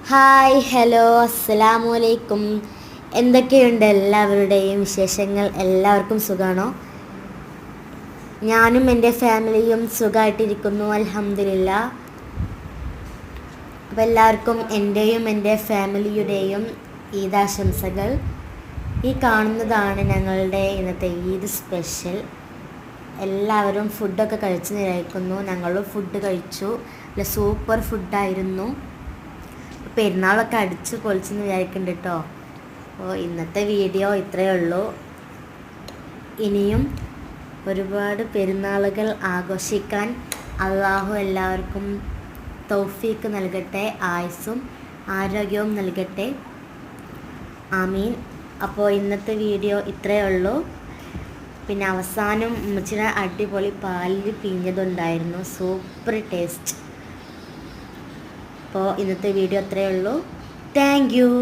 Hi hello അസ്സലാമു അലൈക്കും. എന്തൊക്കെയുണ്ട് എല്ലാവരുടെയും വിശേഷങ്ങൾ? എല്ലാവർക്കും സുഖമാണോ? ഞാനും എൻ്റെ ഫാമിലിയും സുഖമായിട്ടിരിക്കുന്നു, അൽഹംദുലില്ലാ. അപ്പോൾ എല്ലാവർക്കും എൻ്റെയും എൻ്റെ ഫാമിലിയുടെയും ഈദാശംസകൾ. ഈ കാണുന്നതാണ് ഞങ്ങളുടെ ഇന്നത്തെ ഈദ് സ്പെഷ്യൽ. എല്ലാവരും ഫുഡൊക്കെ കഴിച്ച് നിരക്കുന്നു. ഞങ്ങളും ഫുഡ് കഴിച്ചു. നല്ല സൂപ്പർ ഫുഡായിരുന്നു. പെരുന്നാളൊക്കെ അടിച്ച് പൊളിച്ചെന്ന് വിചാരിക്കുന്നുണ്ട് കേട്ടോ. അപ്പോൾ ഇന്നത്തെ വീഡിയോ ഇത്രയേ ഉള്ളൂ. ഇനിയും ഒരുപാട് പെരുന്നാളുകൾ ആഘോഷിക്കാൻ അള്ളാഹു എല്ലാവർക്കും തൗഫീക്ക് നൽകട്ടെ, ആയുസ്സും ആരോഗ്യവും നൽകട്ടെ, ആമീൻ. അപ്പോൾ ഇന്നത്തെ വീഡിയോ ഇത്രയേ ഉള്ളൂ. പിന്നെ അവസാനം ഉമ്മച്ചിയുടെ അടിപൊളി പാലിൽ പിഴിഞ്ഞതുണ്ടായിരുന്നു, സൂപ്പർ ടേസ്റ്റ്. അപ്പോൾ ഇന്നത്തെ വീഡിയോ അത്രയേ ഉള്ളൂ. Thank you.